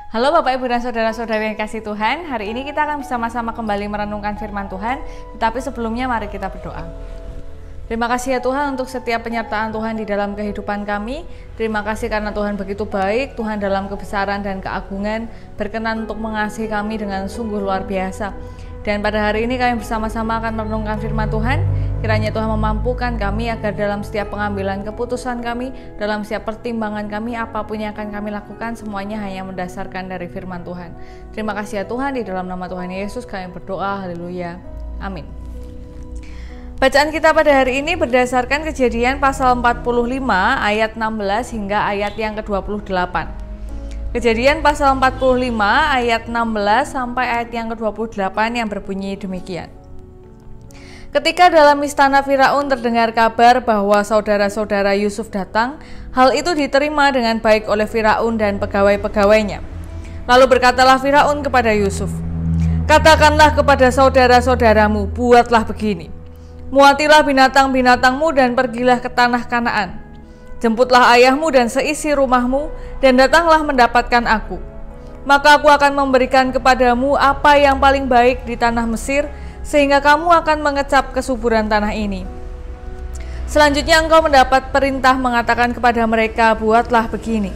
Halo Bapak Ibu dan Saudara-saudari yang kasih Tuhan. Hari ini kita akan bersama-sama kembali merenungkan firman Tuhan. Tetapi sebelumnya mari kita berdoa. Terima kasih ya Tuhan untuk setiap penyertaan Tuhan di dalam kehidupan kami. Terima kasih karena Tuhan begitu baik. Tuhan dalam kebesaran dan keagungan berkenan untuk mengasihi kami dengan sungguh luar biasa. Dan pada hari ini kami bersama-sama akan merenungkan firman Tuhan. Kiranya Tuhan memampukan kami agar dalam setiap pengambilan keputusan kami, dalam setiap pertimbangan kami, apapun yang akan kami lakukan, semuanya hanya mendasarkan dari firman Tuhan. Terima kasih ya Tuhan, di dalam nama Tuhan Yesus kami berdoa, haleluya, amin. Bacaan kita pada hari ini berdasarkan Kejadian pasal 45 ayat 16 hingga ayat yang ke-28. Kejadian pasal 45 ayat 16 sampai ayat yang ke-28 yang berbunyi demikian. Ketika dalam istana Firaun terdengar kabar bahwa saudara-saudara Yusuf datang, hal itu diterima dengan baik oleh Firaun dan pegawai-pegawainya. Lalu berkatalah Firaun kepada Yusuf, "Katakanlah kepada saudara-saudaramu, buatlah begini. Muatilah binatang-binatangmu dan pergilah ke tanah Kanaan. Jemputlah ayahmu dan seisi rumahmu dan datanglah mendapatkan aku. Maka aku akan memberikan kepadamu apa yang paling baik di tanah Mesir, sehingga kamu akan mengecap kesuburan tanah ini. Selanjutnya engkau mendapat perintah mengatakan kepada mereka, buatlah begini.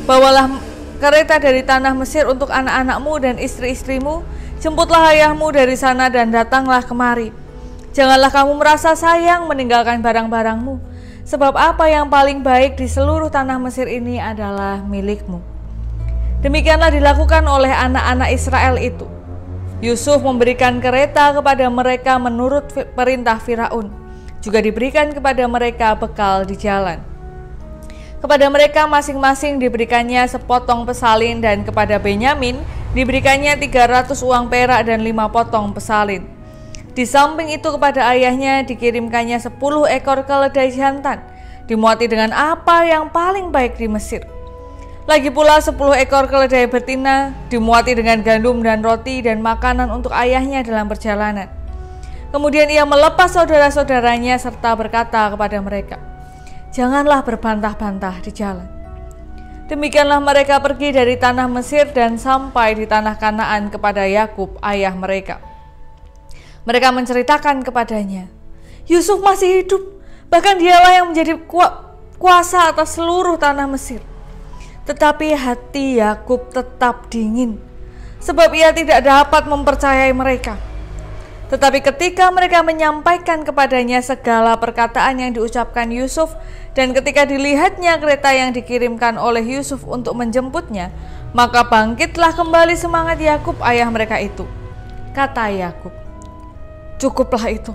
Bawalah kereta dari tanah Mesir untuk anak-anakmu dan istri-istrimu, jemputlah ayahmu dari sana dan datanglah kemari. Janganlah kamu merasa sayang meninggalkan barang-barangmu, sebab apa yang paling baik di seluruh tanah Mesir ini adalah milikmu." Demikianlah dilakukan oleh anak-anak Israel itu. Yusuf memberikan kereta kepada mereka menurut perintah Firaun. Juga diberikan kepada mereka bekal di jalan. Kepada mereka masing-masing diberikannya sepotong pesalin, dan kepada Benyamin diberikannya 300 uang perak dan 5 potong pesalin. Di samping itu kepada ayahnya dikirimkannya 10 ekor keledai jantan, dimuati dengan apa yang paling baik di Mesir. Lagi pula 10 ekor keledai betina, dimuati dengan gandum dan roti dan makanan untuk ayahnya dalam perjalanan. Kemudian ia melepas saudara-saudaranya serta berkata kepada mereka, "Janganlah berbantah-bantah di jalan." Demikianlah mereka pergi dari tanah Mesir dan sampai di tanah Kanaan kepada Yakub ayah mereka. Mereka menceritakan kepadanya, "Yusuf masih hidup, bahkan dialah yang menjadi kuasa atas seluruh tanah Mesir." Tetapi hati Yakub tetap dingin, sebab ia tidak dapat mempercayai mereka. Tetapi ketika mereka menyampaikan kepadanya segala perkataan yang diucapkan Yusuf, dan ketika dilihatnya kereta yang dikirimkan oleh Yusuf untuk menjemputnya, maka bangkitlah kembali semangat Yakub ayah mereka itu. Kata Yakub, "Cukuplah itu,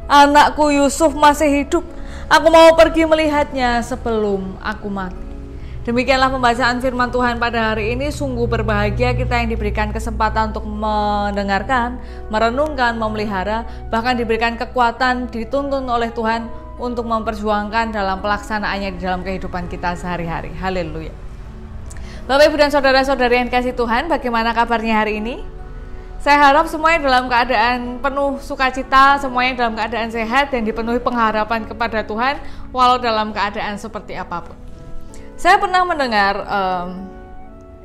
anakku Yusuf masih hidup. Aku mau pergi melihatnya sebelum aku mati." Demikianlah pembacaan firman Tuhan pada hari ini. Sungguh berbahagia kita yang diberikan kesempatan untuk mendengarkan, merenungkan, memelihara, bahkan diberikan kekuatan, dituntun oleh Tuhan untuk memperjuangkan dalam pelaksanaannya di dalam kehidupan kita sehari-hari. Haleluya. Bapak Ibu dan Saudara-saudari yang kasih Tuhan, bagaimana kabarnya hari ini? Saya harap semuanya dalam keadaan penuh sukacita, semuanya dalam keadaan sehat dan dipenuhi pengharapan kepada Tuhan walau dalam keadaan seperti apapun. Saya pernah mendengar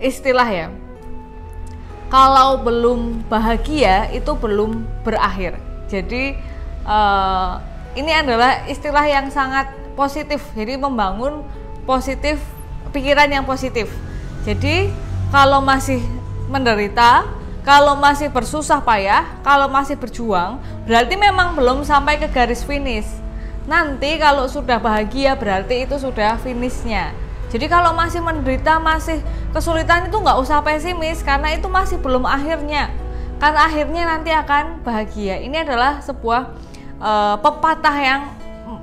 istilah ya, kalau belum bahagia itu belum berakhir. Jadi ini adalah istilah yang sangat positif. Jadi membangun positif, pikiran yang positif. Jadi kalau masih menderita, kalau masih bersusah payah, kalau masih berjuang, berarti memang belum sampai ke garis finish. Nanti kalau sudah bahagia berarti itu sudah finishnya. Jadi kalau masih menderita, masih kesulitan, itu nggak usah pesimis, karena itu masih belum akhirnya. Karena akhirnya nanti akan bahagia. Ini adalah sebuah pepatah yang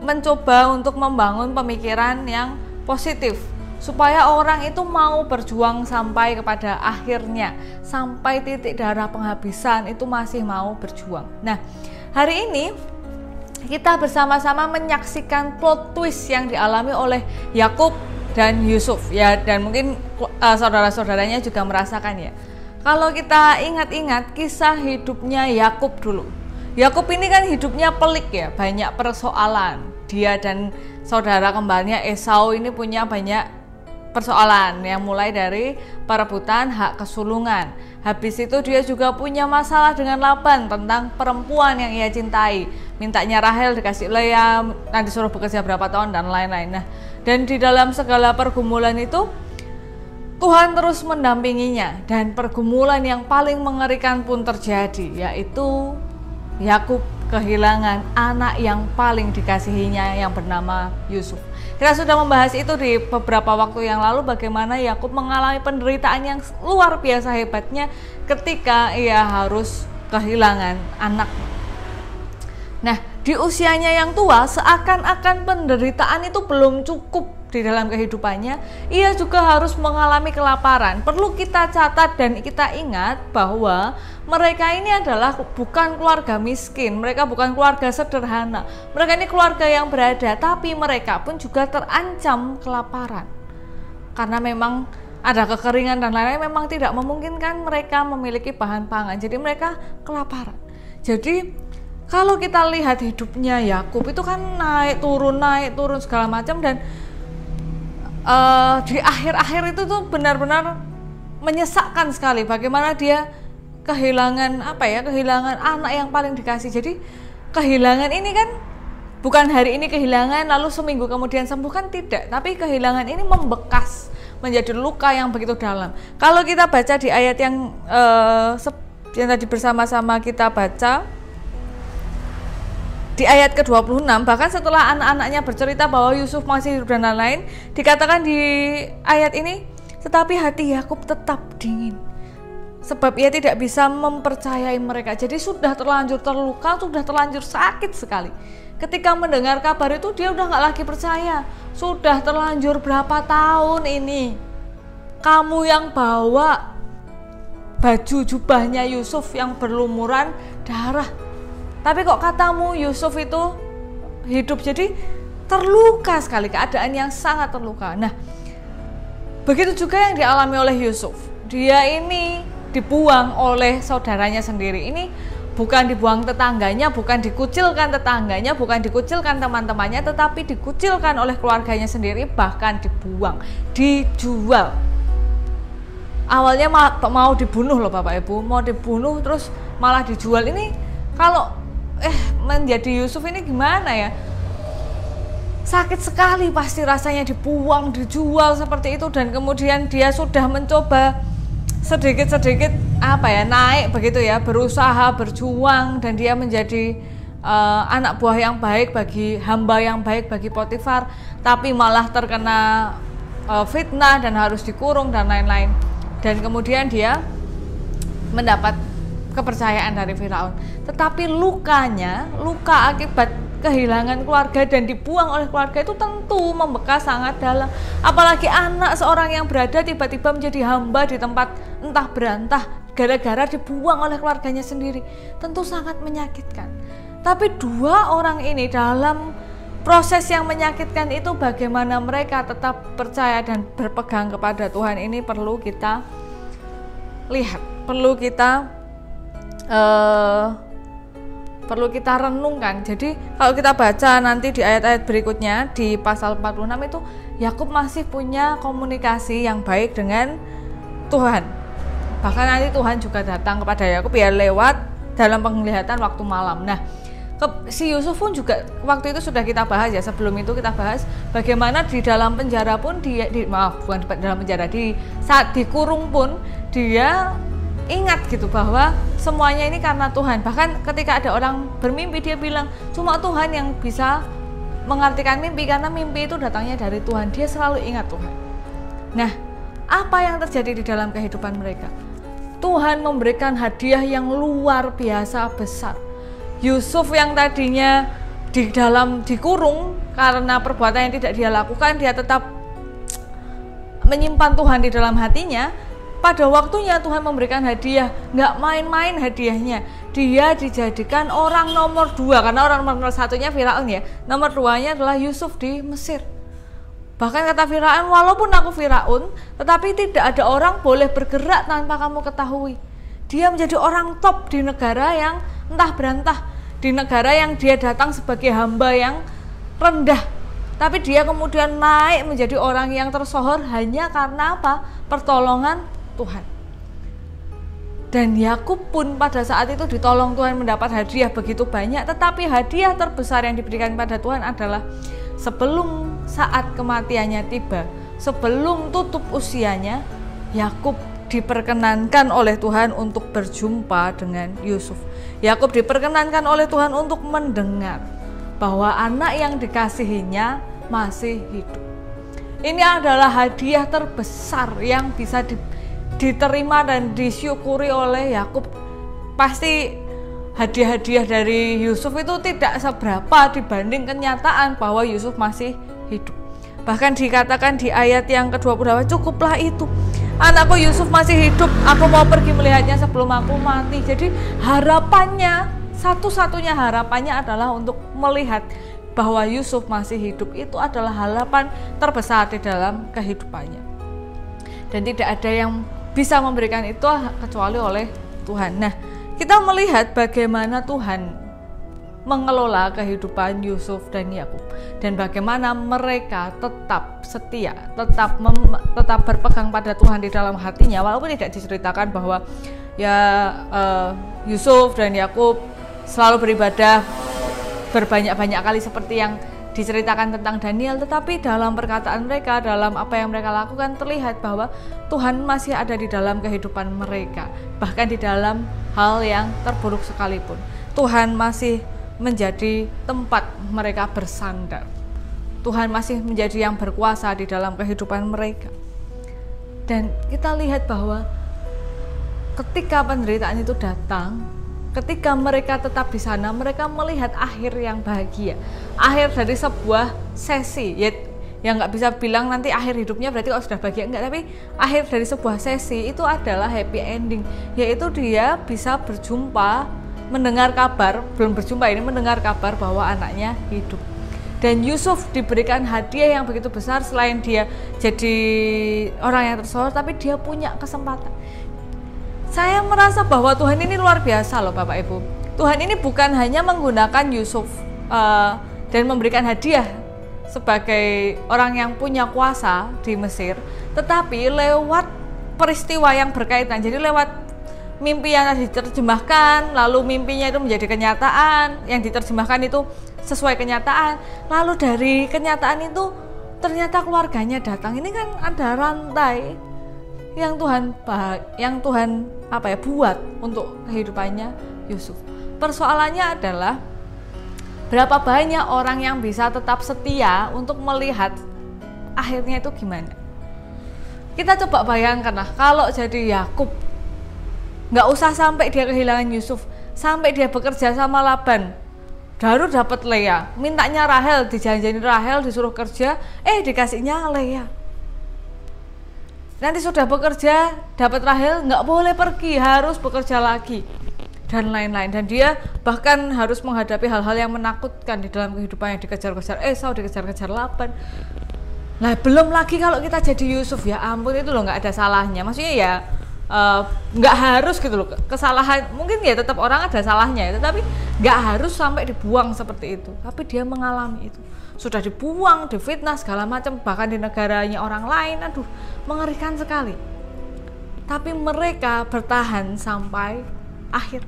mencoba untuk membangun pemikiran yang positif, supaya orang itu mau berjuang sampai kepada akhirnya, sampai titik darah penghabisan itu masih mau berjuang. Nah, hari ini kita bersama-sama menyaksikan plot twist yang dialami oleh Yakub dan Yusuf ya, dan mungkin saudara-saudaranya juga merasakan ya. Kalau kita ingat-ingat kisah hidupnya Yakub dulu. Yakub ini kan hidupnya pelik ya, banyak persoalan. Dia dan saudara kembarnya Esau ini punya banyak persoalan yang mulai dari perebutan hak kesulungan. Habis itu dia juga punya masalah dengan Laban tentang perempuan yang ia cintai. Mintanya Rahel dikasih Lea, nanti suruh bekerja berapa tahun dan lain-lain. Nah, dan di dalam segala pergumulan itu Tuhan terus mendampinginya, dan pergumulan yang paling mengerikan pun terjadi, yaitu Yakub kehilangan anak yang paling dikasihinya yang bernama Yusuf. Kita sudah membahas itu di beberapa waktu yang lalu, bagaimana Yakub mengalami penderitaan yang luar biasa hebatnya ketika ia harus kehilangan anak. Nah, di usianya yang tua, seakan-akan penderitaan itu belum cukup di dalam kehidupannya, ia juga harus mengalami kelaparan. Perlu kita catat dan kita ingat bahwa mereka ini adalah bukan keluarga miskin, mereka bukan keluarga sederhana, mereka ini keluarga yang berada, tapi mereka pun juga terancam kelaparan karena memang ada kekeringan dan lain-lain, memang tidak memungkinkan mereka memiliki bahan pangan, jadi mereka kelaparan. Jadi kalau kita lihat hidupnya Yakub itu kan naik turun segala macam, dan di akhir-akhir itu tuh benar-benar menyesakkan sekali bagaimana dia kehilangan kehilangan anak yang paling dikasih. Jadi kehilangan ini kan bukan hari ini kehilangan lalu seminggu kemudian sembuh, kan tidak, tapi kehilangan ini membekas menjadi luka yang begitu dalam. Kalau kita baca di ayat yang tadi bersama-sama kita baca di ayat ke-26, bahkan setelah anak-anaknya bercerita bahwa Yusuf masih hidup dan lain-lain, dikatakan di ayat ini, tetapi hati Yakub tetap dingin, sebab ia tidak bisa mempercayai mereka. Jadi sudah terlanjur terluka, sudah terlanjur sakit sekali. Ketika mendengar kabar itu dia udah gak lagi percaya. Sudah terlanjur berapa tahun ini kamu yang bawa baju jubahnya Yusuf yang berlumuran darah, tapi kok katamu Yusuf itu hidup. Jadi terluka sekali, keadaan yang sangat terluka. Nah, begitu juga yang dialami oleh Yusuf. Dia ini dibuang oleh saudaranya sendiri. Ini bukan dibuang tetangganya, bukan dikucilkan tetangganya, bukan dikucilkan teman-temannya, tetapi dikucilkan oleh keluarganya sendiri, bahkan dibuang, dijual. Awalnya mau dibunuh loh Bapak Ibu, mau dibunuh terus malah dijual. Ini kalau menjadi Yusuf ini gimana ya? Sakit sekali pasti rasanya, dibuang, dijual seperti itu, dan kemudian dia sudah mencoba sedikit-sedikit naik begitu ya, berusaha, berjuang, dan dia menjadi anak buah yang baik bagi hamba yang baik bagi Potifar, tapi malah terkena fitnah dan harus dikurung dan lain-lain. Dan kemudian dia mendapat kepercayaan dari Firaun, tetapi luka akibat kehilangan keluarga dan dibuang oleh keluarga itu tentu membekas sangat dalam. Apalagi anak seorang yang berada tiba-tiba menjadi hamba di tempat entah berantah gara-gara dibuang oleh keluarganya sendiri, tentu sangat menyakitkan. Tapi dua orang ini dalam proses yang menyakitkan itu, bagaimana mereka tetap percaya dan berpegang kepada Tuhan, ini perlu kita lihat, perlu kita renungkan. Jadi kalau kita baca nanti di ayat-ayat berikutnya di pasal 46 itu, Yakub masih punya komunikasi yang baik dengan Tuhan. Bahkan nanti Tuhan juga datang kepada Yakub ya lewat dalam penglihatan waktu malam. Nah, si Yusuf pun juga waktu itu sudah kita bahas ya, sebelum itu kita bahas bagaimana di dalam penjara pun saat dikurung pun dia ingat gitu bahwa semuanya ini karena Tuhan. Bahkan ketika ada orang bermimpi, dia bilang cuma Tuhan yang bisa mengartikan mimpi, karena mimpi itu datangnya dari Tuhan. Dia selalu ingat Tuhan. Nah, apa yang terjadi di dalam kehidupan mereka? Tuhan memberikan hadiah yang luar biasa besar. Yusuf yang tadinya dikurung karena perbuatan yang tidak dia lakukan, dia tetap menyimpan Tuhan di dalam hatinya. Pada waktunya Tuhan memberikan hadiah, nggak main-main hadiahnya. Dia dijadikan orang nomor 2, karena orang nomor 1-nya Firaun ya, nomor 2-nya adalah Yusuf di Mesir. Bahkan kata Firaun, walaupun aku Firaun, tetapi tidak ada orang boleh bergerak tanpa kamu ketahui. Dia menjadi orang top di negara yang entah berantah, di negara yang dia datang sebagai hamba yang rendah. Tapi dia kemudian naik menjadi orang yang tersohor hanya karena apa? Pertolongan Tuhan. Dan Yakub pun pada saat itu ditolong Tuhan mendapat hadiah begitu banyak, tetapi hadiah terbesar yang diberikan pada Tuhan adalah sebelum saat kematiannya tiba, sebelum tutup usianya, Yakub diperkenankan oleh Tuhan untuk berjumpa dengan Yusuf. Yakub diperkenankan oleh Tuhan untuk mendengar bahwa anak yang dikasihinya masih hidup. Ini adalah hadiah terbesar yang bisa diterima dan disyukuri oleh Yakub. Pasti hadiah-hadiah dari Yusuf itu tidak seberapa dibanding kenyataan bahwa Yusuf masih hidup. Bahkan dikatakan di ayat yang ke-28, cukuplah itu, anakku Yusuf masih hidup, aku mau pergi melihatnya sebelum aku mati. Jadi harapannya, satu-satunya harapannya adalah untuk melihat bahwa Yusuf masih hidup. Itu adalah harapan terbesar di dalam kehidupannya. Dan tidak ada yang bisa memberikan itu kecuali oleh Tuhan. Nah, kita melihat bagaimana Tuhan mengelola kehidupan Yusuf dan Yakub, dan bagaimana mereka tetap setia, tetap berpegang pada Tuhan di dalam hatinya, walaupun tidak diceritakan bahwa Yusuf dan Yakub selalu beribadah berbanyak-banyak kali seperti yang diceritakan tentang Daniel, tetapi dalam perkataan mereka, dalam apa yang mereka lakukan, terlihat bahwa Tuhan masih ada di dalam kehidupan mereka, bahkan di dalam hal yang terburuk sekalipun. Tuhan masih menjadi tempat mereka bersandar. Tuhan masih menjadi yang berkuasa di dalam kehidupan mereka. Dan kita lihat bahwa ketika penderitaan itu datang, ketika mereka tetap di sana, mereka melihat akhir yang bahagia, akhir dari sebuah sesi. Yang nggak bisa bilang nanti akhir hidupnya berarti kalau sudah bahagia, enggak, tapi akhir dari sebuah sesi itu adalah happy ending, yaitu dia bisa berjumpa, mendengar kabar, belum berjumpa ini, mendengar kabar bahwa anaknya hidup. Dan Yusuf diberikan hadiah yang begitu besar, selain dia jadi orang yang tersohor, tapi dia punya kesempatan. Saya merasa bahwa Tuhan ini luar biasa loh Bapak Ibu. Tuhan ini bukan hanya menggunakan Yusuf dan memberikan hadiah sebagai orang yang punya kuasa di Mesir, tetapi lewat peristiwa yang berkaitan. Jadi lewat mimpi yang diterjemahkan, lalu mimpinya itu menjadi kenyataan, yang diterjemahkan itu sesuai kenyataan, lalu dari kenyataan itu ternyata keluarganya datang. Ini kan ada rantai yang Tuhan buat untuk kehidupannya Yusuf. Persoalannya adalah berapa banyak orang yang bisa tetap setia untuk melihat akhirnya itu gimana. Kita coba bayangkan lah, kalau jadi Yakub, nggak usah sampai dia kehilangan Yusuf, sampai dia bekerja sama Laban, baru dapat Lea, mintanya Rahel, dijanjiin Rahel, disuruh kerja, dikasihnya Lea. Nanti sudah bekerja, dapat Rahel, nggak boleh pergi, harus bekerja lagi, dan lain-lain. Dan dia bahkan harus menghadapi hal-hal yang menakutkan di dalam kehidupannya, dikejar-kejar Esau, dikejar-kejar Laban. Nah, belum lagi kalau kita jadi Yusuf, ya ampun, itu loh nggak ada salahnya. Maksudnya ya nggak harus gitu loh, kesalahan mungkin ya tetap orang ada salahnya ya, tetapi nggak harus sampai dibuang seperti itu. Tapi dia mengalami itu, sudah dibuang, difitnah segala macam, bahkan di negaranya orang lain. Aduh, mengerikan sekali. Tapi mereka bertahan sampai akhir.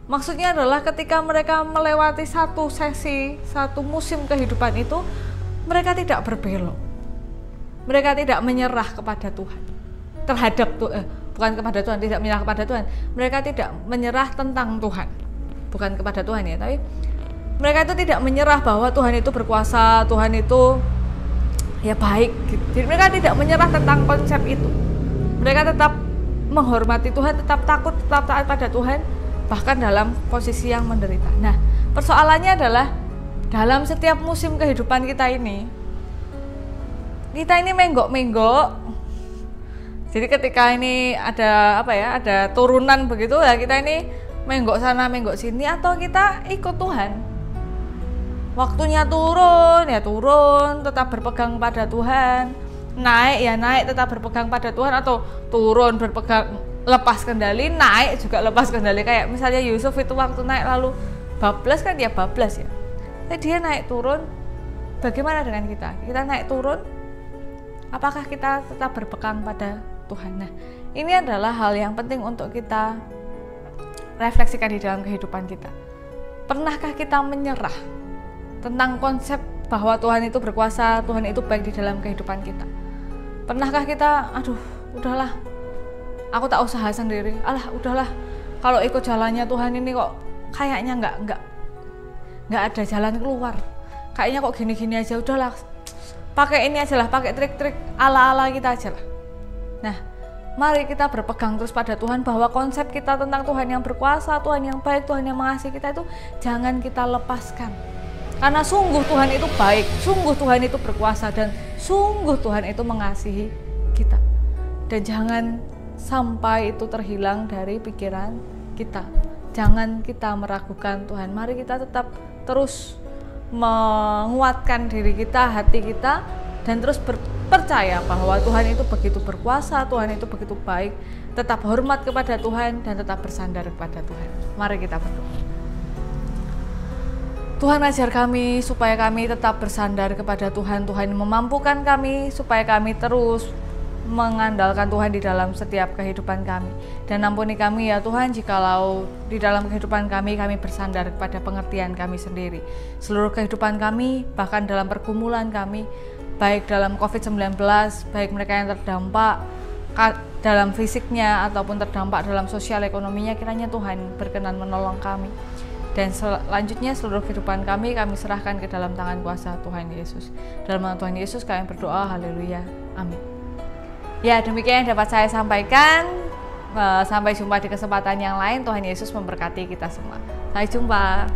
Maksudnya adalah ketika mereka melewati satu sesi, satu musim kehidupan itu, mereka tidak berbelok, mereka tidak menyerah kepada Tuhan. Bukan kepada Tuhan, tidak menyerah kepada Tuhan. Mereka tidak menyerah tentang Tuhan, bukan kepada Tuhan ya, tapi mereka itu tidak menyerah bahwa Tuhan itu berkuasa, Tuhan itu ya baik gitu. Jadi mereka tidak menyerah tentang konsep itu. Mereka tetap menghormati Tuhan, tetap takut, tetap taat pada Tuhan, bahkan dalam posisi yang menderita. Nah, persoalannya adalah dalam setiap musim kehidupan kita ini menggok-menggok. Jadi ketika ini ada ada turunan begitu ya, kita ini menggok sana menggok sini, atau kita ikut Tuhan. Waktunya turun ya turun, tetap berpegang pada Tuhan. Naik ya naik, tetap berpegang pada Tuhan, atau turun berpegang, lepas kendali, naik juga lepas kendali. Kayak misalnya Yusuf itu waktu naik lalu bablas kan ya bablas ya. Tapi dia naik turun bagaimana dengan kita? Kita naik turun? Apakah kita tetap berpegang pada Tuhan? Nah, ini adalah hal yang penting untuk kita refleksikan di dalam kehidupan kita. Pernahkah kita menyerah tentang konsep bahwa Tuhan itu berkuasa, Tuhan itu baik di dalam kehidupan kita? Pernahkah kita, udahlah, aku tak usaha sendiri, udahlah, kalau ikut jalannya Tuhan ini kok kayaknya nggak ada jalan keluar, kayaknya kok gini-gini aja, udahlah, pakai ini aja lah, pakai trik-trik ala-ala kita aja lah. Nah, mari kita berpegang terus pada Tuhan, bahwa konsep kita tentang Tuhan yang berkuasa, Tuhan yang baik, Tuhan yang mengasihi kita itu jangan kita lepaskan. Karena sungguh Tuhan itu baik, sungguh Tuhan itu berkuasa, dan sungguh Tuhan itu mengasihi kita. Dan jangan sampai itu terhilang dari pikiran kita. Jangan kita meragukan Tuhan. Mari kita tetap terus menguatkan diri kita, hati kita, dan terus percaya bahwa Tuhan itu begitu berkuasa, Tuhan itu begitu baik. Tetap hormat kepada Tuhan dan tetap bersandar kepada Tuhan. Mari kita berdoa. Tuhan, ajar kami supaya kami tetap bersandar kepada Tuhan. Tuhan memampukan kami supaya kami terus mengandalkan Tuhan di dalam setiap kehidupan kami. Dan ampuni kami ya Tuhan, jikalau di dalam kehidupan kami bersandar kepada pengertian kami sendiri. Seluruh kehidupan kami, bahkan dalam pergumulan kami, baik dalam COVID-19, baik mereka yang terdampak dalam fisiknya ataupun terdampak dalam sosial ekonominya, kiranya Tuhan berkenan menolong kami. Dan selanjutnya seluruh kehidupan kami serahkan ke dalam tangan kuasa Tuhan Yesus. Dalam nama Tuhan Yesus kami berdoa, haleluya, amin. Ya, demikian yang dapat saya sampaikan. Sampai jumpa di kesempatan yang lain. Tuhan Yesus memberkati kita semua. Sampai jumpa.